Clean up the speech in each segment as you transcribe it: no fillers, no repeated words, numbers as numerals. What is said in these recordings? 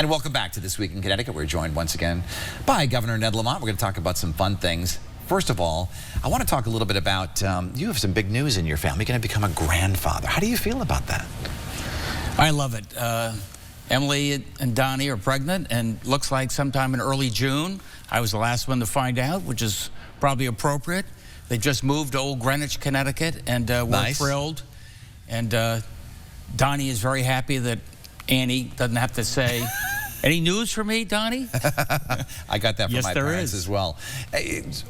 And welcome back to This Week in Connecticut. We're joined once again by Governor Ned Lamont. We're going to talk about some fun things. First of all, I want to talk a little bit about, you have some big news in your family. You're going to become a grandfather. How do you feel about that? I love it. Emily and Donnie are pregnant, and looks like sometime in early June. I was the last one to find out, which is probably appropriate. They just moved to Old Greenwich, Connecticut, and we're thrilled. And Donnie is very happy that Annie doesn't have to say, any news for me, Donnie? I got that from yes, my parents as well.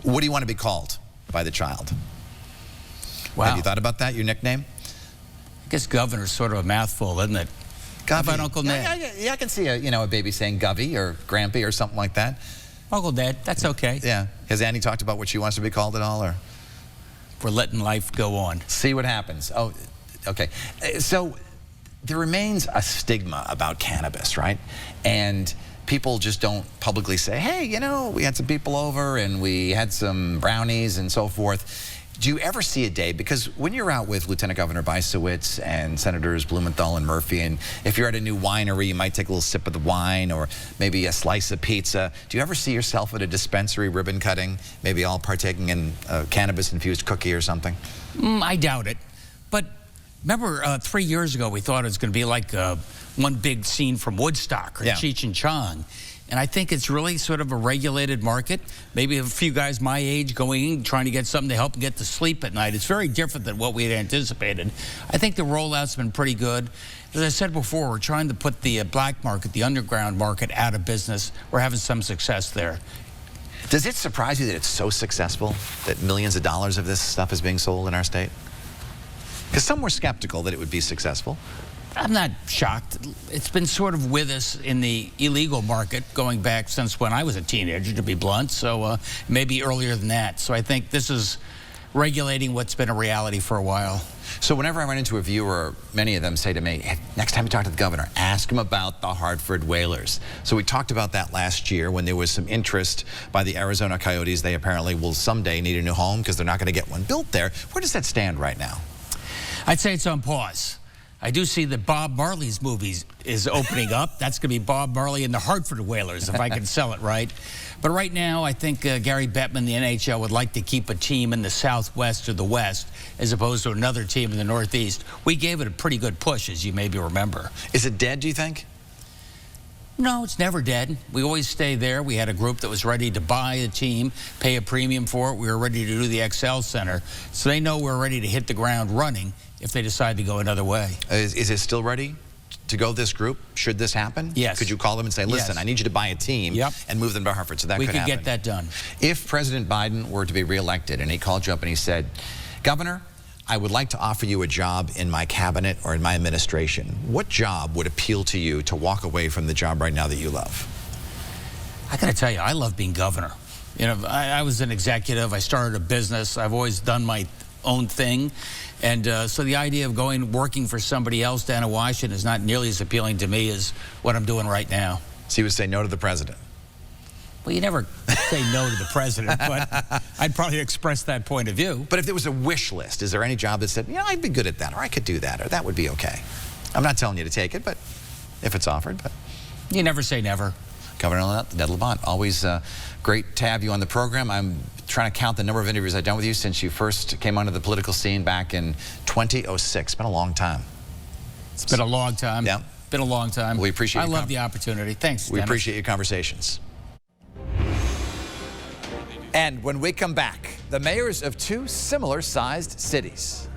What do you want to be called by the child? Wow. Have you thought about that, your nickname? I guess Governor's sort of a mouthful, isn't it? Govy. How about Uncle Ned? Yeah, I can see a baby saying Govy or Grampy or something like that. Uncle Ned, that's okay. Yeah. Has Annie talked about what she wants to be called at all? Or? We're letting life go on. See what happens. Oh, okay. So there remains a stigma about cannabis, right? And people just don't publicly say, hey, we had some people over and we had some brownies and so forth. Do you ever see a day, because when you're out with Lieutenant Governor Bysewicz and Senators Blumenthal and Murphy, and if you're at a new winery, you might take a little sip of the wine or maybe a slice of pizza. Do you ever see yourself at a dispensary ribbon cutting, maybe all partaking in a cannabis-infused cookie or something? I doubt it. But remember 3 years ago, we thought it was going to be like one big scene from Woodstock or Cheech and Chong. And I think it's really sort of a regulated market. Maybe a few guys my age going in, trying to get something to help them get to sleep at night. It's very different than what we had anticipated. I think the rollout's been pretty good. As I said before, we're trying to put the black market, the underground market, out of business. We're having some success there. Does it surprise you that it's so successful, that millions of dollars of this stuff is being sold in our state? Because some were skeptical that it would be successful. I'm not shocked. It's been sort of with us in the illegal market going back since when I was a teenager, to be blunt, so maybe earlier than that. So I think this is regulating what's been a reality for a while. So whenever I run into a viewer, many of them say to me, hey, next time you talk to the governor, ask him about the Hartford Whalers. So we talked about that last year when there was some interest by the Arizona Coyotes. They apparently will someday need a new home because they're not going to get one built there. Where does that stand right now? I'd say it's on pause. I do see that Bob Marley's movie is opening up. That's going to be Bob Marley and the Hartford Whalers, if I can sell it right. But right now, I think Gary Bettman, the NHL, would like to keep a team in the Southwest or the West as opposed to another team in the Northeast. We gave it a pretty good push, as you maybe remember. Is it dead, do you think? No, it's never dead. We always stay there. We had a group that was ready to buy a team, pay a premium for it. We were ready to do the XL Center. So they know we're ready to hit the ground running if they decide to go another way. Is it still ready to go, this group, should this happen? Yes. Could you call them and say, listen, I need you to buy a team and move them to Hartford? So that could happen. We could get that done. If President Biden were to be reelected and he called you up and he said, Governor, I would like to offer you a job in my cabinet or in my administration. What job would appeal to you to walk away from the job right now that you love? I got to tell you, I love being governor. I was an executive. I started a business. I've always done my own thing. And so the idea of working for somebody else down in Washington is not nearly as appealing to me as what I'm doing right now. So you would say no to the president? Well, you never say no to the president, but I'd probably express that point of view. But if there was a wish list, is there any job that said, I'd be good at that, or I could do that, or that would be okay? I'm not telling you to take it, but if it's offered. But you never say never. Governor Ned Lamont, always great to have you on the program. I'm trying to count the number of interviews I've done with you since you first came onto the political scene back in 2006. It's been a long time. It's been a long time. Yeah. Been a long time. We appreciate I love the opportunity. Thanks, We Dennis. appreciate your conversations. And when we come back, the mayors of two similar-sized cities.